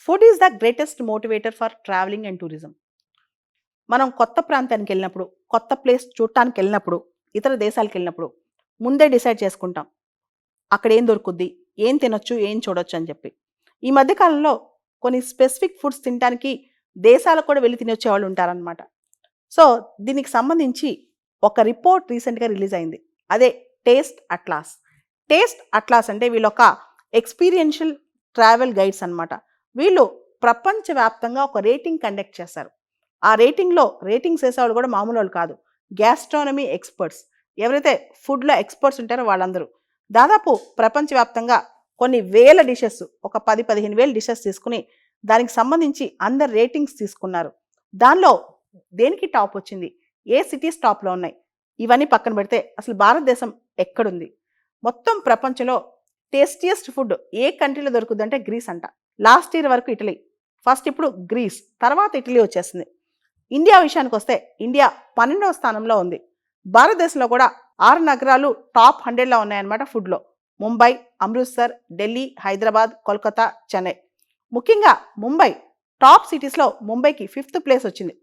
Food is the greatest motivator for travelling and tourism. మనం కొత్త ప్రాంతానికి వెళ్ళినప్పుడు, కొత్త ప్లేస్ చూడటానికి వెళ్ళినప్పుడు, ఇతర దేశాలకు వెళ్ళినప్పుడు ముందే డిసైడ్ చేసుకుంటాం. అక్కడ ఏం దొరుకుద్ది, ఏం తినొచ్చు, ఏం చూడొచ్చు అని చెప్పి. ఈ మధ్య కాలంలో కొన్ని స్పెసిఫిక్ ఫుడ్స్ తినడానికి దేశాలకు కూడా వెళ్ళి తినొచ్చేవాళ్ళు ఉంటారనమాట. సో దీనికి సంబంధించి ఒక రిపోర్ట్ రీసెంట్గా రిలీజ్ అయింది. అదే టేస్ట్ అట్లాస్. టేస్ట్ అట్లాస్ అంటే వీళ్ళొక ఎక్స్పీరియన్షియల్ ట్రావెల్ గైడ్స్ అన్నమాట. వీళ్ళు ప్రపంచవ్యాప్తంగా ఒక రేటింగ్ కండక్ట్ చేశారు. ఆ రేటింగ్స్ వేసేవాళ్ళు కూడా మామూలు వాళ్ళు కాదు. గ్యాస్ట్రానమీ ఎక్స్పర్ట్స్, ఎవరైతే ఫుడ్లో ఎక్స్పర్ట్స్ ఉంటారో వాళ్ళందరూ. దాదాపు ప్రపంచవ్యాప్తంగా కొన్ని వేల డిషెస్, ఒక 10-15 వేల డిషెస్ తీసుకుని దానికి సంబంధించి అందరు రేటింగ్స్ తీసుకున్నారు. దానిలో దేనికి టాప్ వచ్చింది, ఏ సిటీస్ టాప్లో ఉన్నాయి, ఇవన్నీ పక్కన పెడితే అసలు భారతదేశం ఎక్కడుంది? మొత్తం ప్రపంచంలో టేస్టియస్ట్ ఫుడ్ ఏ కంట్రీలో దొరుకుద్ది అంటే గ్రీస్ అంట. లాస్ట్ ఇయర్ వరకు ఇటలీ, ఫస్ట్ ఇప్పుడు గ్రీస్, తర్వాత ఇటలీ వచ్చేసింది. ఇండియా విషయానికి వస్తే ఇండియా 12వ స్థానంలో ఉంది. భారతదేశంలో కూడా 6 నగరాలు టాప్ 100లో ఉన్నాయన్నమాట ఫుడ్లో. ముంబై, అమృత్సర్, ఢిల్లీ, హైదరాబాద్, కోల్కతా, చెన్నై. ముఖ్యంగా ముంబై టాప్ సిటీస్లో ముంబైకి 5th ప్లేస్ వచ్చింది.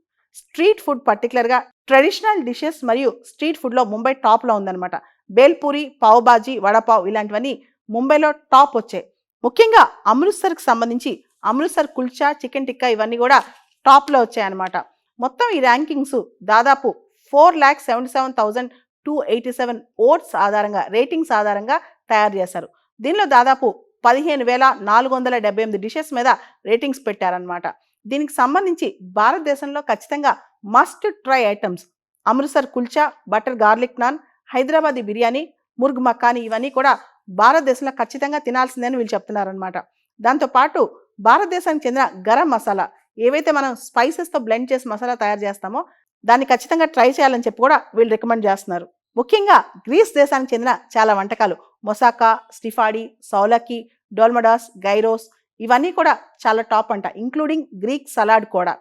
స్ట్రీట్ ఫుడ్, పర్టికులర్గా ట్రెడిషనల్ డిషెస్ మరియు స్ట్రీట్ ఫుడ్లో ముంబై టాప్లో ఉందన్నమాట. బేల్పూరి, పావుబాజీ, వడపావ్ ఇలాంటివన్నీ ముంబైలో టాప్ వచ్చాయి. ముఖ్యంగా అమృత్సర్కి సంబంధించి అమృత్సర్ కుల్చా, చికెన్ టిక్కా ఇవన్నీ కూడా టాప్లో వచ్చాయన్నమాట. మొత్తం ఈ ర్యాంకింగ్స్ దాదాపు 4,77,287 ఓట్స్ ఆధారంగా, రేటింగ్స్ ఆధారంగా తయారు చేశారు. దీనిలో దాదాపు 15,478 డిషెస్ మీద రేటింగ్స్ పెట్టారనమాట. దీనికి సంబంధించి భారతదేశంలో ఖచ్చితంగా must try items Amritsar kulcha, butter garlic naan, Hyderabadi biryani, murgh makhani ఇవన్నీ కూడా భారతదేశంలో ఖచ్చితంగా తినాల్సిందని వీళ్ళు చెప్తున్నారనమాట. దాంతోపాటు భారతదేశానికి చెందిన గరం మసాలా, ఏవైతే మనం స్పైసెస్తో బ్లెండ్ చేసి మసాలా తయారు చేస్తామో దాన్ని ఖచ్చితంగా ట్రై చేయాలని చెప్పి కూడా వీళ్ళు రికమెండ్ చేస్తున్నారు. ముఖ్యంగా గ్రీస్ దేశానికి చెందిన చాలా వంటకాలు మొసాకా, స్టిఫాడి, సౌలకి, డోల్మడాస్, గైరోస్ ఇవన్నీ కూడా చాలా టాప్ అంట, ఇంక్లూడింగ్ గ్రీక్ సలాడ్ కూడా.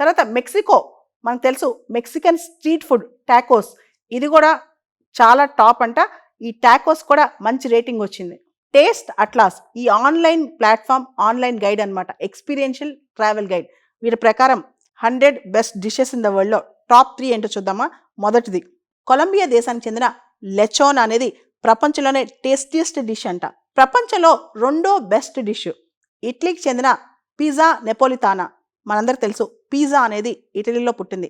తర్వాత మెక్సికో, మనకు తెలుసు మెక్సికన్ స్ట్రీట్ ఫుడ్ టాకోస్, ఇది కూడా చాలా టాప్ అంట. ఈ టాకోస్ కూడా మంచి రేటింగ్ వచ్చింది. టేస్ట్ అట్లాస్ ఈ ఆన్లైన్ ప్లాట్ఫామ్, ఆన్లైన్ గైడ్ అనమాట, ఎక్స్పీరియన్షియల్ ట్రావెల్ గైడ్. వీటి ప్రకారం 100 బెస్ట్ డిషెస్ ఇన్ ద వరల్డ్లో టాప్ 3 ఏంటో చూద్దామా. మొదటిది కొలంబియా దేశానికి చెందిన లెచోన్ అనేది ప్రపంచంలోనే టేస్టియస్ట్ డిష్ అంట. ప్రపంచంలో 2వ బెస్ట్ డిష్ ఇటలీకి చెందిన పిజ్జా నెపోలితానా. మనందరికి తెలుసు పిజ్జా అనేది ఇటలీలో పుట్టింది.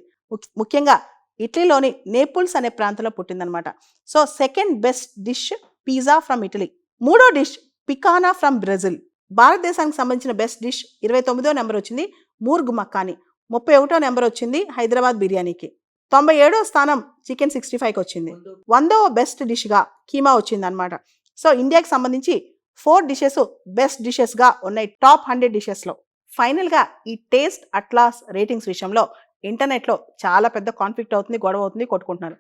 ముఖ్యంగా ఇటలీలోని నేపుల్స్ అనే ప్రాంతంలో పుట్టిందనమాట. So second best dish pizza from Italy. 3వ డిష్ పికానా ఫ్రమ్ బ్రెజిల్. భారతదేశానికి సంబంధించిన బెస్ట్ డిష్ 29వ నెంబర్ వచ్చింది మూర్గ్ మక్కాని. 31వ నెంబర్ వచ్చింది హైదరాబాద్ బిర్యానీకి. 97వ స్థానం చికెన్ 65కి వచ్చింది. 100వ బెస్ట్ డిష్గా కీమా వచ్చింది అనమాట. సో ఇండియాకి సంబంధించి 4 డిషెస్ బెస్ట్ డిషెస్గా ఉన్నాయి టాప్ 100 డిషెస్లో. ఫైనల్గా ఈ టేస్ట్ అట్లాస్ రేటింగ్స్ విషయంలో ఇంటర్నెట్లో చాలా పెద్ద కాన్ఫ్లిక్ట్ అవుతుంది, గొడవ అవుతుంది, కొట్టుకుంటున్నారు.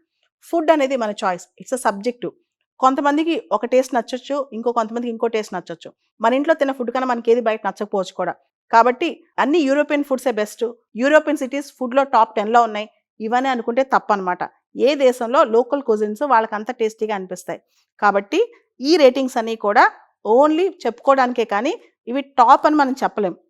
ఫుడ్ అనేది మన చాయిస్, ఇట్స్ అ సబ్జెక్టివ్. కొంతమందికి ఒక టేస్ట్ నచ్చొచ్చు, కొంతమందికి ఇంకో టేస్ట్ నచ్చొచ్చు. మన ఇంట్లో తిన్న ఫుడ్ కన్నా మనకి ఏది బయట నచ్చకపోవచ్చు కూడా. కాబట్టి అన్ని యూరోపియన్ ఫుడ్సే బెస్ట్, యూరోపియన్ సిటీస్ ఫుడ్లో టాప్ 10లో ఉన్నాయి ఇవన్నీ అనుకుంటే తప్పనమాట. ఏ దేశంలో లోకల్ కుజిన్స్ వాళ్ళకి అంత టేస్టీగా అనిపిస్తాయి. కాబట్టి ఈ రేటింగ్స్ అన్నీ కూడా ఓన్లీ చెప్పుకోవడానికే కానీ ఇవి టాప్ అని మనం చెప్పలేం.